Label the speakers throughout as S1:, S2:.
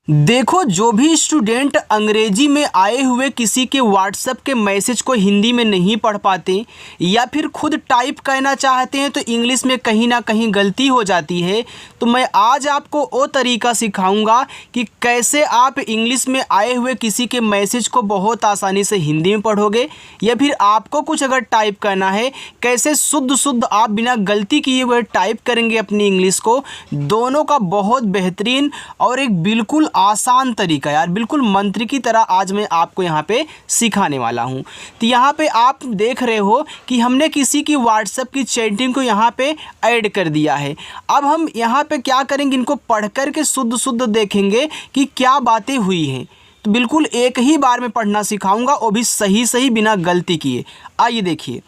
S1: देखो, जो भी स्टूडेंट अंग्रेजी में आए हुए किसी के व्हाट्सएप के मैसेज को हिंदी में नहीं पढ़ पाते या फिर खुद टाइप करना चाहते हैं तो इंग्लिश में कहीं ना कहीं गलती हो जाती है, तो मैं आज आपको वो तरीका सिखाऊंगा कि कैसे आप इंग्लिश में आए हुए किसी के मैसेज को बहुत आसानी से हिंदी में पढ़ोगे, या फिर आपको कुछ अगर टाइप करना है कैसे शुद्ध शुद्ध आप बिना गलती किए हुए टाइप करेंगे अपनी इंग्लिश को। दोनों का बहुत बेहतरीन और एक बिल्कुल आसान तरीका यार, बिल्कुल मंत्र की तरह आज मैं आपको यहाँ पे सिखाने वाला हूँ। तो यहाँ पे आप देख रहे हो कि हमने किसी की व्हाट्सएप की चैटिंग को यहाँ पे ऐड कर दिया है। अब हम यहाँ पे क्या करेंगे, इनको पढ़ कर के शुद्ध शुद्ध देखेंगे कि क्या बातें हुई हैं। तो बिल्कुल एक ही बार में पढ़ना सिखाऊंगा, वो भी सही सही बिना गलती किए। आइए देखिए,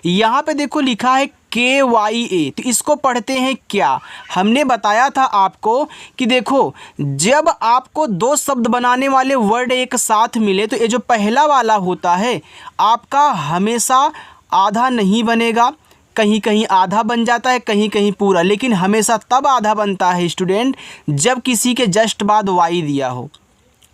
S1: यहाँ पे देखो लिखा है KYA, तो इसको पढ़ते हैं क्या। हमने बताया था आपको कि देखो, जब आपको दो शब्द बनाने वाले वर्ड एक साथ मिले तो ये जो पहला वाला होता है आपका हमेशा आधा नहीं बनेगा, कहीं कहीं आधा बन जाता है, कहीं कहीं पूरा, लेकिन हमेशा तब आधा बनता है स्टूडेंट जब किसी के जस्ट बाद वाई दिया हो।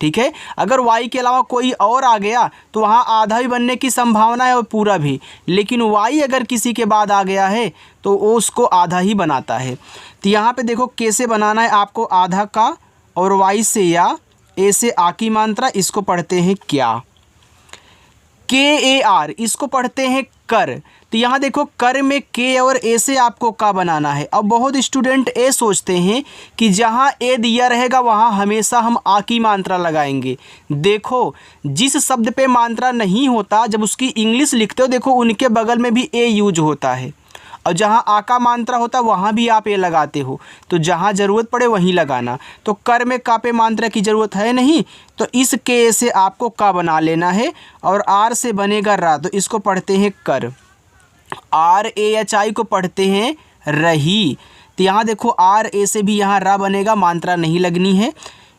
S1: ठीक है, अगर वाई के अलावा कोई और आ गया तो वहाँ आधा भी बनने की संभावना है और पूरा भी, लेकिन वाई अगर किसी के बाद आ गया है तो वो उसको आधा ही बनाता है। तो यहाँ पे देखो कैसे बनाना है आपको आधा का, और वाई से या ए से आ की मात्रा, इसको पढ़ते हैं क्या। KAR, इसको पढ़ते हैं कर। तो यहाँ देखो कर में के और ए से आपको का बनाना है। अब बहुत स्टूडेंट ए सोचते हैं कि जहाँ ए दिया रहेगा वहाँ हमेशा हम आ की मात्रा लगाएंगे। देखो, जिस शब्द पे मात्रा नहीं होता जब उसकी इंग्लिश लिखते हो देखो उनके बगल में भी ए यूज होता है, और जहाँ आ का मात्रा होता है वहाँ भी आप ए लगाते हो। तो जहाँ ज़रूरत पड़े वहीं लगाना। तो कर में का पे मात्रा की ज़रूरत है नहीं, तो इस के से आपको का बना लेना है, और आर से बनेगा रा, तो इसको पढ़ते हैं कर। RAHI को पढ़ते हैं रही। तो यहाँ देखो आर ए से भी यहाँ रा बनेगा, मात्रा नहीं लगनी है।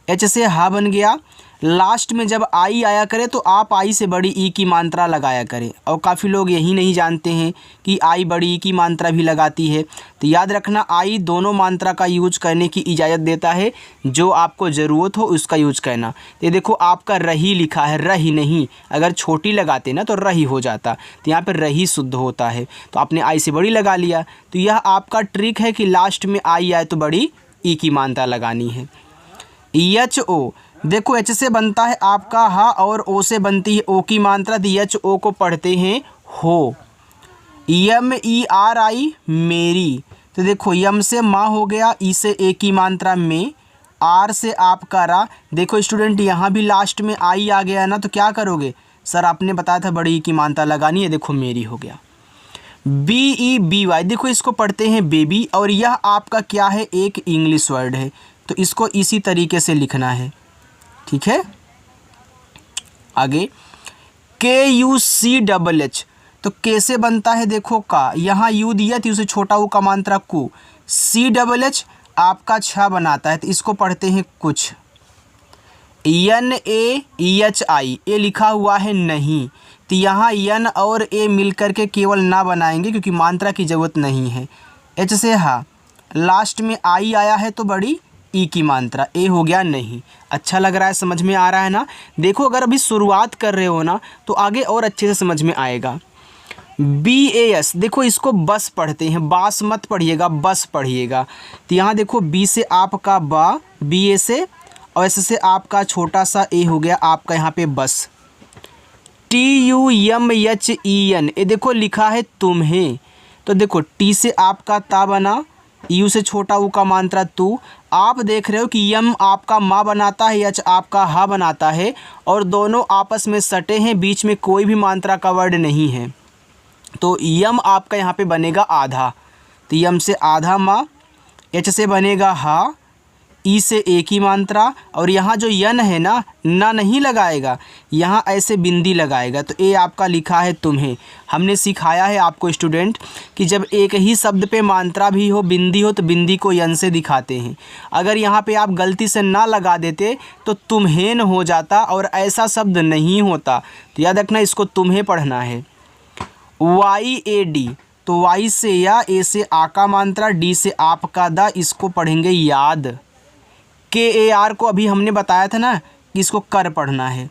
S1: एच से हा बन गया। लास्ट में जब आई आया करे तो आप आई से बड़ी ई की मात्रा लगाया करें, और काफ़ी लोग यही नहीं जानते हैं कि आई बड़ी ई की मात्रा भी लगाती है। तो याद रखना, आई दोनों मात्रा का यूज करने की इजाज़त देता है, जो आपको ज़रूरत हो उसका यूज करना। तो ये देखो आपका रही लिखा है, रही नहीं, अगर छोटी लगाते ना तो रही हो जाता, तो यहाँ पर रही शुद्ध होता है, तो आपने आई से बड़ी लगा लिया। तो यह आपका ट्रिक है कि लास्ट में आई आए तो बड़ी ई की मात्रा लगानी है। HO, देखो एच से बनता है आपका हा, और ओ से बनती है ओ की मात्रा। HO को पढ़ते हैं हो। MERI, मेरी। तो देखो यम से माँ हो गया, ई से ए की मात्रा में, आर से आपका रा। देखो स्टूडेंट यहाँ भी लास्ट में आई आ गया ना, तो क्या करोगे, सर आपने बताया था बड़ी ई की मात्रा लगानी है, देखो मेरी हो गया। BEBY, देखो इसको पढ़ते हैं बेबी, और यह आपका क्या है, एक इंग्लिश वर्ड है, तो इसको इसी तरीके से लिखना है। ठीक है, आगे KUCHH, तो कैसे बनता है देखो का, यहाँ यू दिया तो उसे छोटा ऊ का मात्रा कु, CHH आपका छा बनाता है, तो इसको पढ़ते हैं कुछ। NAEHI, ए लिखा हुआ है नहीं, तो यहाँ यन और ए मिलकर के केवल ना बनाएंगे क्योंकि मात्रा की ज़रूरत नहीं है। एच से हा, लास्ट में आई आया है तो बड़ी ई की मात्रा, ए हो गया नहीं। अच्छा लग रहा है, समझ में आ रहा है ना। देखो अगर अभी शुरुआत कर रहे हो ना तो आगे और अच्छे से समझ में आएगा। BAS, देखो इसको बस पढ़ते हैं, बास मत पढ़िएगा, बस पढ़िएगा। तो यहाँ देखो बी से आपका बा, BA से, और ऐसे से आपका छोटा सा ए हो गया आपका यहाँ पे बस। TUMHEN, ये देखो लिखा है तुम्हें, तो देखो टी से आपका ता बना, यू से छोटा ऊ का मात्रा तू। आप देख रहे हो कि यम आपका माँ बनाता है, यच आपका हा बनाता है, और दोनों आपस में सटे हैं, बीच में कोई भी मात्रा का वर्ड नहीं है, तो यम आपका यहाँ पे बनेगा आधा। तो यम से आधा माँ, एच से बनेगा हा, ई से एक ही मात्रा, और यहाँ जो यन है ना, ना नहीं लगाएगा, यहाँ ऐसे बिंदी लगाएगा, तो ए आपका लिखा है तुम्हें। हमने सिखाया है आपको स्टूडेंट कि जब एक ही शब्द पे मात्रा भी हो, बिंदी हो, तो बिंदी को यन से दिखाते हैं। अगर यहाँ पे आप गलती से ना लगा देते तो तुम्हें हो जाता, और ऐसा शब्द नहीं होता। तो याद रखना, इसको तुम्हें पढ़ना है। YAD, तो वाई से या, ए से आ का मात्रा, डी से आपका दा, इसको पढ़ेंगे याद। KAR को अभी हमने बताया था ना कि इसको कर पढ़ना है।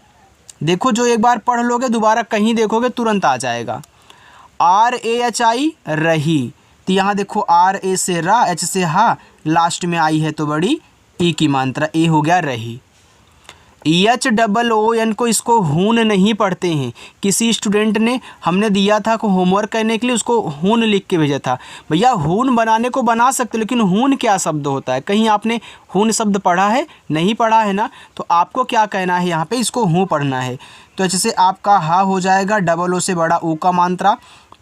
S1: देखो जो एक बार पढ़ लोगे दोबारा कहीं देखोगे तुरंत आ जाएगा। RAHI रही, तो यहाँ देखो RA से रा, H से हा, लास्ट में आई है तो बड़ी ई की मात्रा, ए हो गया रही। HOON को इसको हून नहीं पढ़ते हैं। किसी स्टूडेंट ने हमने दिया था को होमवर्क करने के लिए उसको हून लिख के भेजा था। भैया हून बनाने को बना सकते, लेकिन हून क्या शब्द होता है? कहीं आपने हून शब्द पढ़ा है? नहीं पढ़ा है ना। तो आपको क्या कहना है यहाँ पे, इसको हूँ पढ़ना है। तो जैसे आपका हा हो जाएगा, डबल ओ से बड़ा ऊ का मात्रा।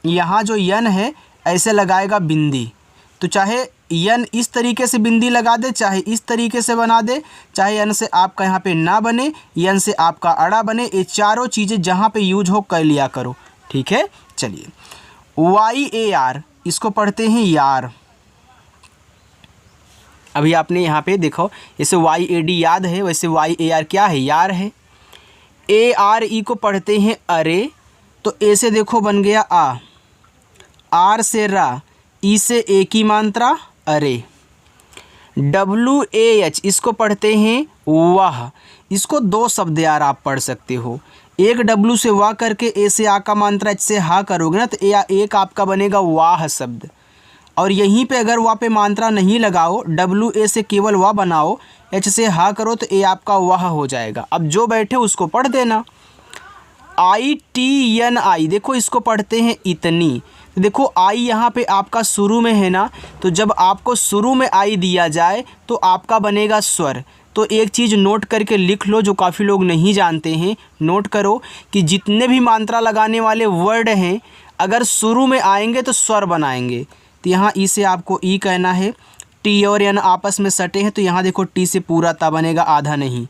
S1: यहाँ जो यन है ऐसे लगाएगा बिंदी, तो चाहे यन इस तरीके से बिंदी लगा दे, चाहे इस तरीके से बना दे, चाहे यन से आपका यहाँ पे ना बने, यन से आपका अड़ा बने, ये चारों चीज़ें जहाँ पे यूज हो कर लिया करो, ठीक है। चलिए YAR इसको पढ़ते हैं यार। अभी आपने यहाँ पे देखो जैसे YAD याद है, वैसे YAR क्या है? यार है। ARE को पढ़ते हैं अरे, तो ए से देखो बन गया आ, आर से रा, ई से ए की मात्रा अरे। WAH इसको पढ़ते हैं वाह। इसको दो शब्द यार आप पढ़ सकते हो, एक W से वाह करके ए से आ का मात्रा, H से हा करोगे ना, तो एक आपका बनेगा वाह शब्द। और यहीं पे अगर वाह पे मात्रा नहीं लगाओ, WA से केवल वाह बनाओ, H से हा करो तो ए आपका वाह हो जाएगा। अब जो बैठे उसको पढ़ देना। ITNI देखो इसको पढ़ते हैं इतनी। तो देखो आई यहाँ पे आपका शुरू में है ना, तो जब आपको शुरू में आई दिया जाए तो आपका बनेगा स्वर। तो एक चीज़ नोट करके लिख लो जो काफ़ी लोग नहीं जानते हैं, नोट करो कि जितने भी मात्रा लगाने वाले वर्ड हैं अगर शुरू में आएंगे तो स्वर बनाएंगे। तो यहाँ ई से आपको ई कहना है, टी और एन आपस में सटे हैं, तो यहाँ देखो टी से पूरा ता बनेगा, आधा नहीं।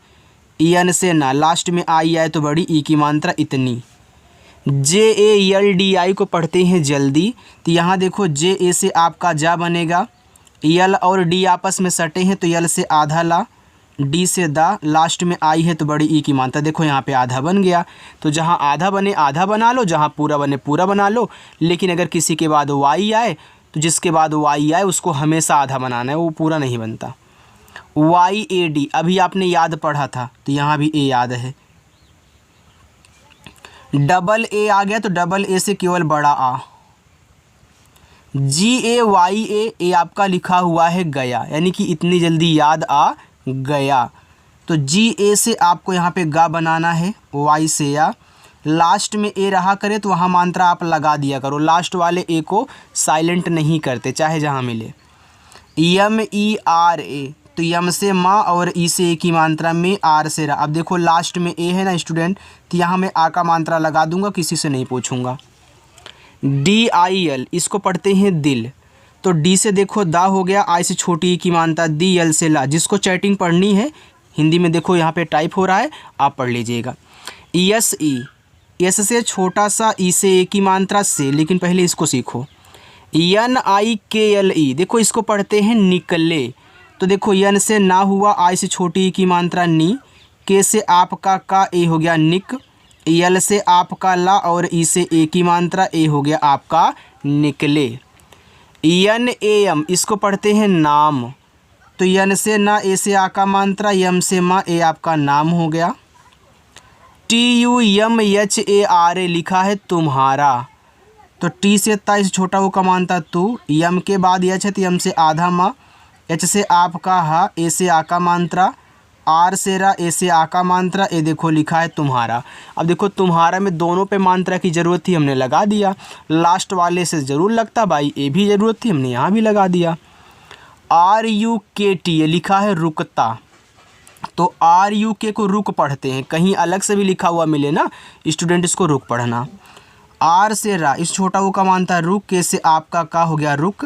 S1: एन से ना, लास्ट में आई आए तो बड़ी ई की मात्रा इतनी। JALDI को पढ़ते हैं जल्दी, तो यहाँ देखो JA से आपका जा बनेगा, यल और डी आपस में सटे हैं तो यल से आधा ला, डी से दा, लास्ट में आई है तो बड़ी ई की मात्रा। देखो यहाँ पे आधा बन गया, तो जहाँ आधा बने आधा बना लो, जहाँ पूरा बने पूरा बना लो। लेकिन अगर किसी के बाद वाई आए तो जिसके बाद वाई आए उसको हमेशा आधा बनाना है, वो पूरा नहीं बनता। YAD अभी आपने याद पढ़ा था, तो यहाँ भी ए याद है। AA आ गया तो AA से केवल बड़ा आ। GAYA ए आपका लिखा हुआ है गया, यानी कि इतनी जल्दी याद आ गया। तो GA से आपको यहाँ पे गा बनाना है, Y से या, लास्ट में ए रहा करे तो वहाँ मात्रा आप लगा दिया करो, लास्ट वाले ए को साइलेंट नहीं करते चाहे जहाँ मिले। MERA तो यम से माँ और ई से ए की मात्रा में, आर से रा। अब देखो लास्ट में ए है ना स्टूडेंट, तो यहाँ मैं आ का मात्रा लगा दूंगा, किसी से नहीं पूछूंगा। DIL इसको पढ़ते हैं दिल, तो डी से देखो दा हो गया, आई से छोटी ई की मात्रा दी, यल से ला। जिसको चैटिंग पढ़नी है हिंदी में देखो यहाँ पे टाइप हो रहा है, आप पढ़ लीजिएगा। ESE एस से छोटा सा, ई से ए की मात्रा से, लेकिन पहले इसको सीखो। NIKLE देखो इसको पढ़ते हैं निकले, तो देखो यन से ना हुआ, आई से छोटी की मात्रा नी, के से आपका का, ए हो गया निक, यल से आपका ला और ई से ए की मात्रा, ए हो गया आपका निकले। NAM इसको पढ़ते हैं नाम, तो यन से ना, ए से आ का मात्रा, यम से माँ, ए आपका नाम हो गया। TUMHARA लिखा है तुम्हारा, तो टी से ता इस छोटा वो का मानता तू, यम के बाद यच है तो यम से आधा माँ, एच से आपका हा, ए से आ का मात्रा, आर से रा, ए से आ का मात्रा, ए देखो लिखा है तुम्हारा। अब देखो तुम्हारा में दोनों पे मात्रा की ज़रूरत थी, हमने लगा दिया। लास्ट वाले से ज़रूर लगता भाई, ए भी ज़रूरत थी, हमने यहाँ भी लगा दिया। RUKT ये लिखा है रुकता, तो RUK को रुक पढ़ते हैं, कहीं अलग से भी लिखा हुआ मिले ना स्टूडेंट, इसको रुक पढ़ना। आर से रा, इस छोटा वो का मानता रुक, के से आपका का हो गया रुक,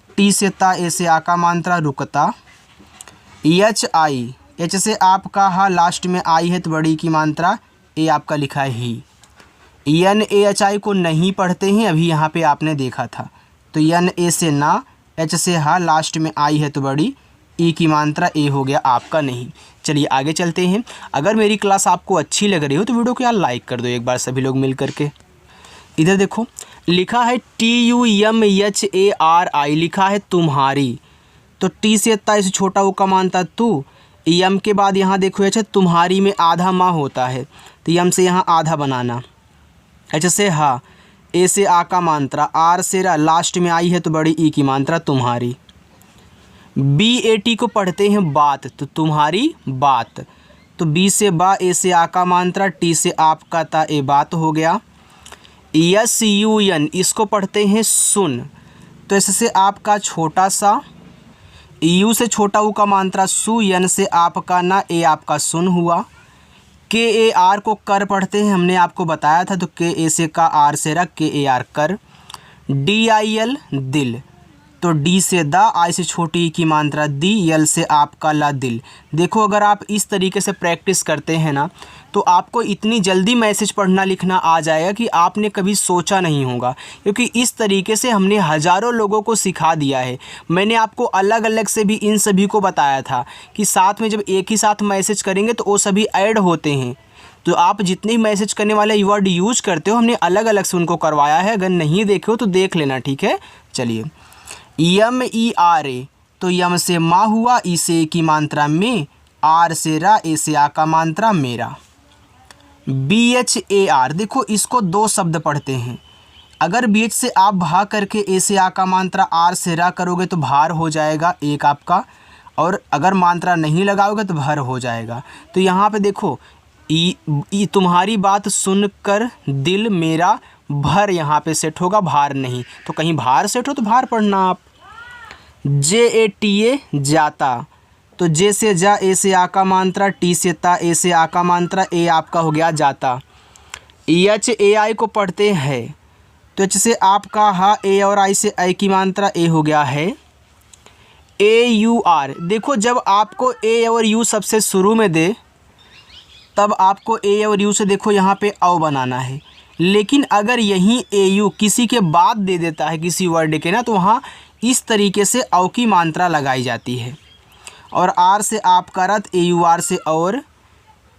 S1: टी से ता, ए से आ का मात्रा रुकता। HI एच से आपका हा, लास्ट में आई है तो बड़ी की मात्रा, ए आपका लिखा है ही। NAHI को नहीं पढ़ते हैं, अभी यहाँ पे आपने देखा था, तो NA से ना, एच से हा, लास्ट में आई है तो बड़ी, ई की मात्रा, ए हो गया आपका नहीं। चलिए आगे चलते हैं। अगर मेरी क्लास आपको अच्छी लग रही हो तो वीडियो को यार लाइक कर दो एक बार सभी लोग मिल करके। इधर देखो लिखा है TUMHARI लिखा है तुम्हारी, तो टी से ता इसे छोटा वो का मानता तू, यम के बाद यहाँ देखो अच्छा तुम्हारी में आधा माँ होता है, तो यम से यहाँ आधा बनाना। अच्छा से हा, ए से आ का मात्रा, आर से रा, लास्ट में आई है तो बड़ी ई की मात्रा तुम्हारी। बी ए टी को पढ़ते हैं बात, तो तुम्हारी बात, तो बी से बा, ए से आ का मात्रा, टी से आपका ता, ए बात हो गया। यस यू एन इसको पढ़ते हैं सुन, तो इससे आपका छोटा सा, यू से छोटा ऊ का मात्रा सु, यन से आपका ना, ए आपका सुन हुआ। के ए आर को कर पढ़ते हैं, हमने आपको बताया था, तो के ए से का, आर से रख, के ए आर कर। डी आई एल दिल, तो डी से दा, आई से छोटी ई की मात्रा दी, यल से आपका ला दिल। देखो अगर आप इस तरीके से प्रैक्टिस करते हैं ना, तो आपको इतनी जल्दी मैसेज पढ़ना लिखना आ जाएगा कि आपने कभी सोचा नहीं होगा, क्योंकि इस तरीके से हमने हज़ारों लोगों को सिखा दिया है। मैंने आपको अलग अलग से भी इन सभी को बताया था कि साथ में जब एक ही साथ मैसेज करेंगे तो वो सभी ऐड होते हैं। तो आप जितने मैसेज करने वाले वर्ड यूज करते हो, हमने अलग अलग से उनको करवाया है। अगर नहीं देखे हो तो देख लेना, ठीक है। चलिए, यम ई आर ए, तो यम से माँ हुआ, ई से ए की मात्रा में, आर से रा, ए से आ का मात्रा मेरा। बी एच ए आर, देखो इसको दो शब्द पढ़ते हैं। अगर बी एच से आप भा करके ए से आ का मात्रा, आर से रा करोगे तो भार हो जाएगा एक आपका, और अगर मात्रा नहीं लगाओगे तो भर हो जाएगा। तो यहाँ पे देखो तुम्हारी बात सुनकर दिल मेरा भर, यहाँ पे सेट होगा, भार नहीं। तो कहीं भार सेट हो तो भार पढ़ना आप। जे ए टी ए जाता, तो जे से जा, ए से आ का मात्रा, टी से ता, ए से आ का मात्रा, ए आपका हो गया जाता। एच ए आई को पढ़ते हैं, तो एच से आपका हा, ए और आई से आई की मात्रा, ए हो गया है। ए यू आर, देखो जब आपको ए और यू सबसे शुरू में दे, तब आपको ए और यू से देखो यहाँ पे औ बनाना है। लेकिन अगर यहीं ए यू किसी के बाद दे देता है किसी वर्ड के ना, तो वहाँ इस तरीके से औ की मात्रा लगाई जाती है। और आर से आपका रथ, ए यू आर से और,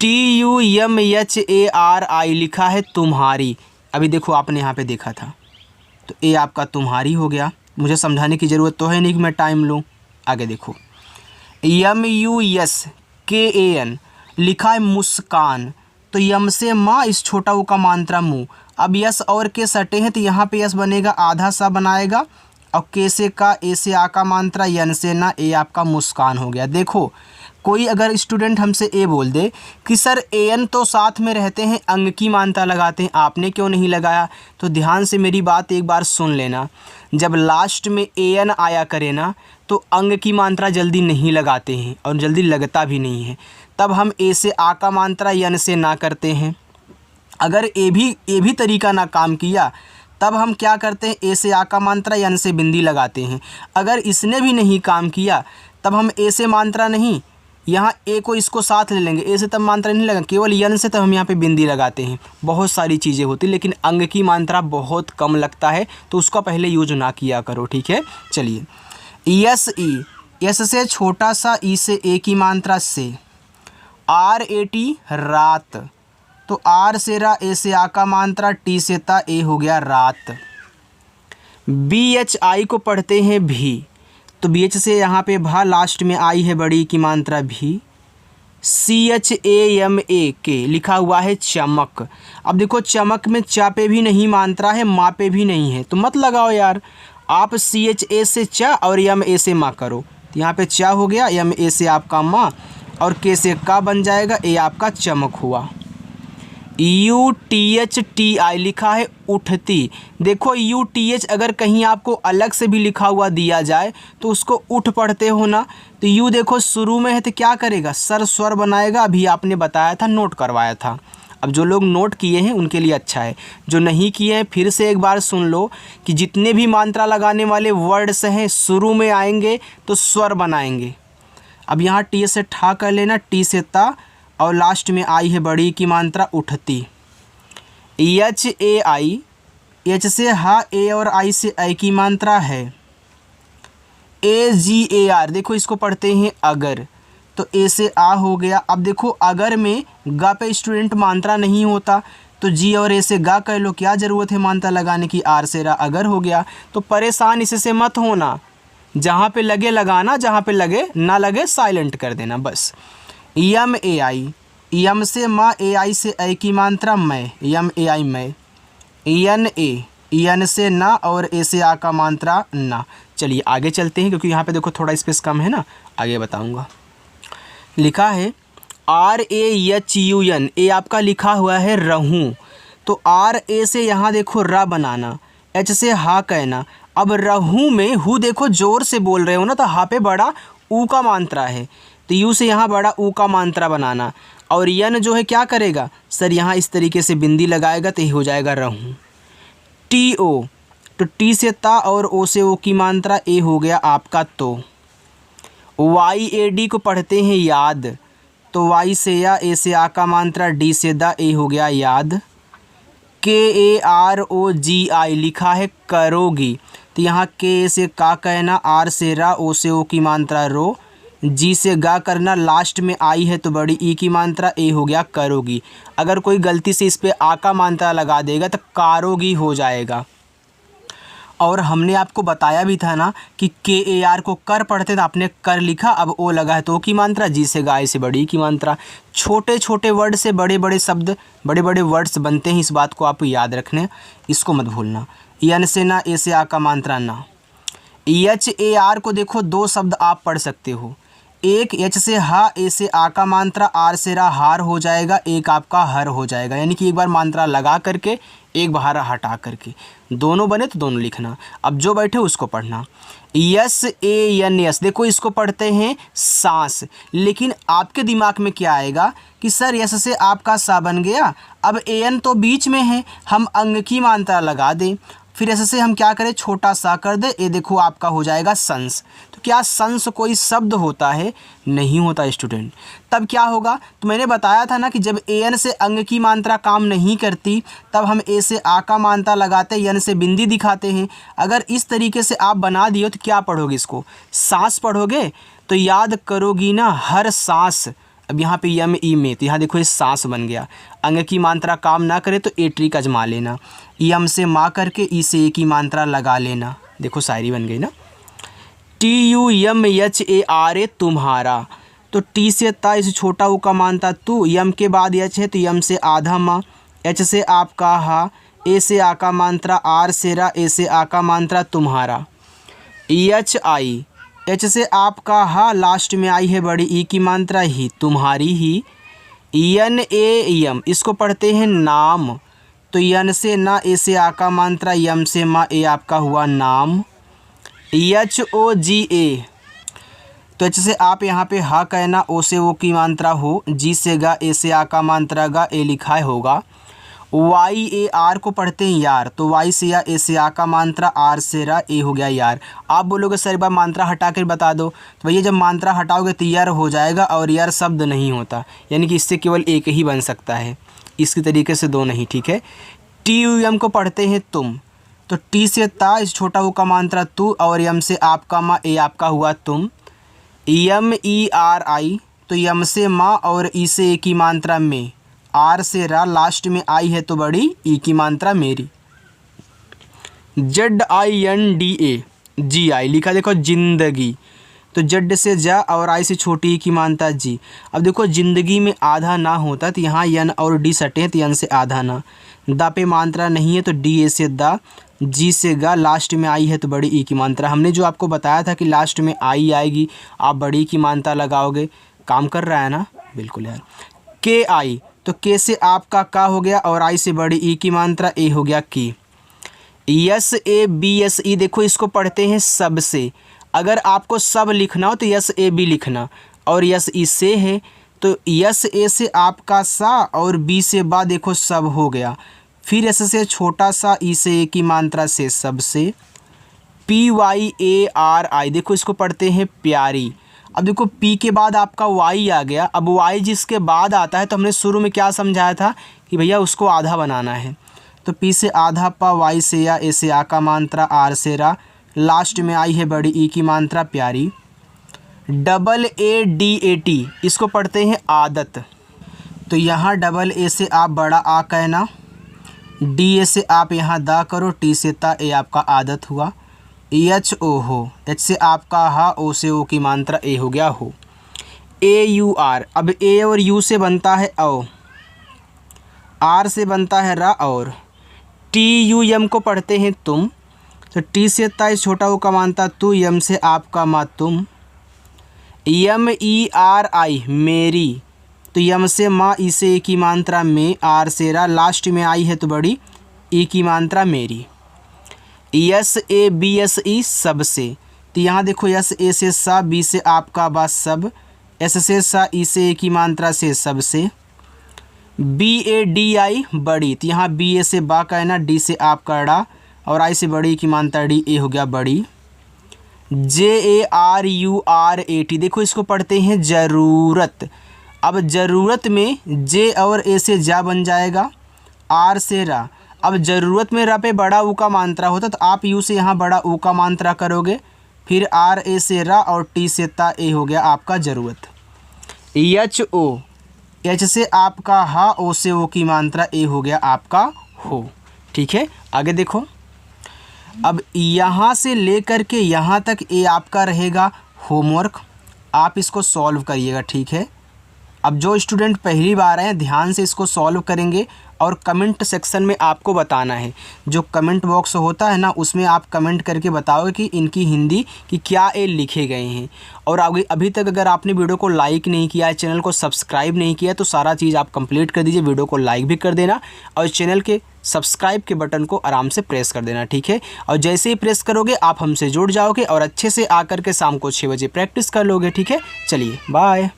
S1: T U M H A R I लिखा है तुम्हारी। अभी देखो आपने यहाँ पे देखा था, तो ए आपका तुम्हारी हो गया। मुझे समझाने की ज़रूरत तो है नहीं कि मैं टाइम लूँ। आगे देखो, यम यू एस के ए एन लिखा है मुस्कान, तो यम से माँ, इस छोटा ऊ का मात्रा मुँह। अब यस और के सटे हैं, तो यहाँ पे यस बनेगा, आधा सा बनाएगा, और के से का, ए से आ का मात्रा, यन से ना, ए आपका मुस्कान हो गया। देखो कोई अगर स्टूडेंट हमसे ए बोल दे कि सर ए एन तो साथ में रहते हैं, अंग की मात्रा लगाते हैं, आपने क्यों नहीं लगाया, तो ध्यान से मेरी बात एक बार सुन लेना। जब लास्ट में ए एन आया करे ना, तो अंग की मात्रा जल्दी नहीं लगाते हैं और जल्दी लगता भी नहीं है। तब हम ए से आ का मात्रा, यन से ना करते हैं। अगर ए भी तरीका ना काम किया, तब हम क्या करते हैं, ए से आ का मात्रा, यन से बिंदी लगाते हैं। अगर इसने भी नहीं काम किया, तब हम ए से मात्रा नहीं, यहाँ ए को इसको साथ ले लेंगे, ए से तब मात्रा नहीं लगा, केवल यन से तब हम यहाँ पे बिंदी लगाते हैं। बहुत सारी चीज़ें होती, लेकिन अंग की मात्रा बहुत कम लगता है, तो उसका पहले यूज ना किया करो, ठीक है। चलिए, यस ई, यस से छोटा सा, ई से ए की मात्रा से, आर ए टी रात, तो आर से रा, ए से आ का मात्रा, टी से ता, ए हो गया रात। बी एच आई को पढ़ते हैं भी, तो बी एच से यहाँ पे भा, लास्ट में आई है बड़ी की मात्रा भी। C H A M A के लिखा हुआ है चमक। अब देखो चमक में चा पे भी नहीं मात्रा है, माँ पे भी नहीं है, तो मत लगाओ यार। आप सी एच ए से चा और एम ए से माँ करो, तो यहाँ पे चा हो गया, एम ए से आपका माँ, और के से का बन जाएगा, ए आपका चमक हुआ। U T H T I लिखा है उठती। देखो यू टी एच अगर कहीं आपको अलग से भी लिखा हुआ दिया जाए तो उसको उठ पढ़ते हो ना, तो यू देखो शुरू में है तो क्या करेगा, सर स्वर बनाएगा। अभी आपने बताया था, नोट करवाया था। अब जो लोग नोट किए हैं उनके लिए अच्छा है, जो नहीं किए हैं फिर से एक बार सुन लो कि जितने भी मात्रा लगाने वाले वर्ड्स हैं शुरू में आएंगे तो स्वर बनाएंगे। अब यहाँ टी से ठा कर लेना, टी से ता, और लास्ट में आई है बड़ी की मात्रा उठती। एच ए आई, एच से हा, ए और आई से आई की मात्रा है। ए जी ए आर, देखो इसको पढ़ते हैं अगर, तो ए से आ हो गया। अब देखो अगर में गा पे स्टूडेंट मात्रा नहीं होता, तो जी और ए से गा कर लो, क्या ज़रूरत है मात्रा लगाने की, आर से रा अगर हो गया। तो परेशान इससे मत होना, जहाँ पे लगे लगाना, जहाँ पे लगे ना लगे साइलेंट कर देना बस। यम ए आई, यम से माँ, ए आई से ऐ की मात्रा मैं, यम ए आई मैं। यन ए, यन से ना और ए से आ का मात्रा ना। चलिए आगे चलते हैं क्योंकि यहाँ पे देखो थोड़ा स्पेस कम है ना, आगे बताऊँगा। लिखा है R A H U N, A आपका लिखा हुआ है रहूं, तो आर ए से यहाँ देखो र बनाना, एच से हा कहना। अब रहूं में हु देखो जोर से बोल रहे हो ना, तो हा पे बड़ा ऊ का मात्रा है, तो यू से यहाँ बड़ा ऊ का मात्रा बनाना। और यन जो है क्या करेगा सर, यहाँ इस तरीके से बिंदी लगाएगा तो ये हो जाएगा रहूं। टी ओ, तो टी से ता और ओ से ओ की मात्रा ए हो गया आपका तो। वाई ए डी को पढ़ते हैं याद, तो वाई से या, ए से आ का मात्रा, डी से दा, ए हो गया याद। के A R O ji I लिखा है करोगी, तो यहाँ के से का कहना, आर से रा, ओ से ओ की मात्रा रो, जी से गा करना, लास्ट में आई है तो बड़ी ई की मात्रा, ए हो गया करोगी। अगर कोई गलती से इस पे आ का मात्रा लगा देगा तो कारोगी हो जाएगा। और हमने आपको बताया भी था ना कि के ए आर को कर पढ़ते तो आपने कर लिखा, अब ओ लगा है तो ओ की मात्रा, जी से गाय से बड़ी की मात्रा। छोटे छोटे वर्ड से बड़े बड़े शब्द, बड़े बड़े वर्ड्स बनते हैं, इस बात को आप याद रखने, इसको मत भूलना। यन से ना, ए से आ का मात्रा ना। एच ए आर को देखो दो शब्द आप पढ़ सकते हो, एक एच से हा, ए से आ का मात्रा, आर से रा हार हो जाएगा, एक आपका हर हो जाएगा, यानी कि एक बार मात्रा लगा करके एक बार हटा करके, दोनों बने तो दोनों लिखना। अब जो बैठे उसको पढ़ना। यस ए एन एस, देखो इसको पढ़ते हैं सांस, लेकिन आपके दिमाग में क्या आएगा कि सर यस से आपका सा बन गया, अब ए एन तो बीच में है, हम अंग की मात्रा लगा दें, फिर ऐसे से हम क्या करें, छोटा सा कर दे, ये देखो आपका हो जाएगा संस। तो क्या संस कोई शब्द होता है? नहीं होता स्टूडेंट। तब क्या होगा, तो मैंने बताया था ना कि जब ए एन से अंग की मात्रा काम नहीं करती तब हम ए से आ का मात्रा लगाते, यन से बिंदी दिखाते हैं। अगर इस तरीके से आप बना दिए तो क्या पढ़ोगे, इसको सांस पढ़ोगे, तो याद करोगी ना हर सांस। अब यहाँ पे यम ई में, तो यहाँ देखो ये सांस बन गया, अंग की मात्रा काम ना करे तो ए ट्रिक आजमा लेना, यम से माँ करके ई से ए की मात्रा लगा लेना, देखो शायरी बन गई ना। T U M H A R A तुम्हारा, तो टी से ता, इसे छोटा ऊ का मानता तू, यम के बाद एच है तो यम से आधा माँ, एच से आपका हा, ए से आ का मात्रा, आर से रा, ए से आ का मात्रा तुम्हारा। एच आई, एच से आपका हा, लास्ट में आई है बड़ी ई की मात्रा ही, तुम्हारी ही। यन ए यम, इसको पढ़ते हैं नाम, तो यन से ना, ए से आ का मात्रा, यम से माँ, ए आपका हुआ नाम। एच ओ जी ए, तो एच से आप यहाँ पे हा कहना, ओ से ओ की मात्रा हो, जी से गा, ए से आ का मात्रा गा, ए लिखा है होगा। वाई ए आर को पढ़ते हैं यार, तो वाई से या, ए से आ का मात्रा, आर से रा, ए हो गया यार। आप बोलोगे सर एक बार मात्रा हटा कर बता दो, तो भैया जब मात्रा हटाओगे तो यार हो जाएगा, और यार शब्द नहीं होता, यानी कि इससे केवल एक ही बन सकता है, इसकी तरीके से दो नहीं, ठीक है। टी यू एम को पढ़ते हैं तुम, तो टी से ता, इस छोटा ऊ का मात्रा तू, और यम से आपका माँ, ए आपका हुआ तुम। यम ई आर आई, तो यम से माँ और ई से ए की मात्रा में, आर से रा, लास्ट में आई है तो बड़ी ई की मात्रा मेरी। Z I N D A G I लिखा, देखो जिंदगी, तो जड से जा और आई से छोटी ई की मात्रा जी। अब देखो जिंदगी में आधा ना होता तो यहाँ यन और डी सटे हैं, तो यन से आधा ना, दा पे मात्रा नहीं है तो डी ए से दा, जी से गा, लास्ट में आई है तो बड़ी ई की मात्रा। हमने जो आपको बताया था कि लास्ट में आई आएगी, आप बड़ी की मात्रा लगाओगे, काम कर रहा है ना, बिल्कुल यार। के आई, तो के से आपका का हो गया, और आई से बड़ी ई की मात्रा, ए हो गया की। Yes A B S E, देखो इसको पढ़ते हैं सब से, अगर आपको सब लिखना हो तो यस ए बी लिखना, और यस ई से है तो यस ए से आपका सा, और बी से बा, देखो सब हो गया, फिर एस से छोटा सा, ई से ए की मात्रा से सबसे। P Y A R I, देखो इसको पढ़ते हैं प्यारी। अब देखो पी के बाद आपका वाई आ गया, अब वाई जिसके बाद आता है तो हमने शुरू में क्या समझाया था कि भैया उसको आधा बनाना है, तो पी से आधा पा, वाई से या, ए से आ का मात्रा, आर से रा, लास्ट में आई है बड़ी ई की मात्रा प्यारी। Double A D A T, इसको पढ़ते हैं आदत, तो यहाँ डबल ए से आप बड़ा आ कहना, डी ए से आप यहाँ दा करो, टी से ता, ए आपका आदत हुआ। एच ओ हो, एच से आपका हा, ओ से ओ की मात्रा, ए हो गया हो। AUR, अब A और U से बनता है औ, R से बनता है रा और, TUM को पढ़ते हैं तुम, तो T से ताई छोटा ऊ का मानता तू, M से आपका माँ तुम, MERI मेरी, तो यम से माँ, ई से ए की मात्रा में, आर से रा, लास्ट में आई है तो बड़ी, ई की मात्रा मेरी। SABSE सबसे, तो यहाँ देखो यस ए से सा, बी से आपका बा सब, एस से सा, ई से ए की मात्रा से सबसे। BADI बड़ी, तो यहाँ बी ए से बा का है ना, डी से आपका डा और आई से बड़ी की मात्रा डी, ए हो गया बड़ी। JARURAT, देखो इसको पढ़ते हैं ज़रूरत। अब ज़रूरत में जे और ए से जा बन जाएगा, आर से रा, अब ज़रूरत में रा पे बड़ा ऊ का मात्रा होता तो आप यू से यहाँ बड़ा ऊ का मात्रा करोगे, फिर आर ए से रा और टी से ता, ए हो गया आपका ज़रूरत। HO, एच से आपका हा, ओ से ओ की मात्रा, ए हो गया आपका हो। ठीक है, आगे देखो। अब यहाँ से लेकर के यहाँ तक ये आपका रहेगा होमवर्क, आप इसको सॉल्व करिएगा। ठीक है, अब जो स्टूडेंट पहली बार आए हैं ध्यान से इसको सॉल्व करेंगे और कमेंट सेक्शन में आपको बताना है, जो कमेंट बॉक्स होता है ना उसमें आप कमेंट करके बताओगे कि इनकी हिंदी कि क्या ये लिखे गए हैं। और आगे अभी तक अगर आपने वीडियो को लाइक नहीं किया है, चैनल को सब्सक्राइब नहीं किया, तो सारा चीज़ आप कंप्लीट कर दीजिए, वीडियो को लाइक भी कर देना और चैनल के सब्सक्राइब के बटन को आराम से प्रेस कर देना। ठीक है, और जैसे ही प्रेस करोगे आप हमसे जुड़ जाओगे और अच्छे से आकर के शाम को 6 बजे प्रैक्टिस कर लोगे। ठीक है, चलिए बाय।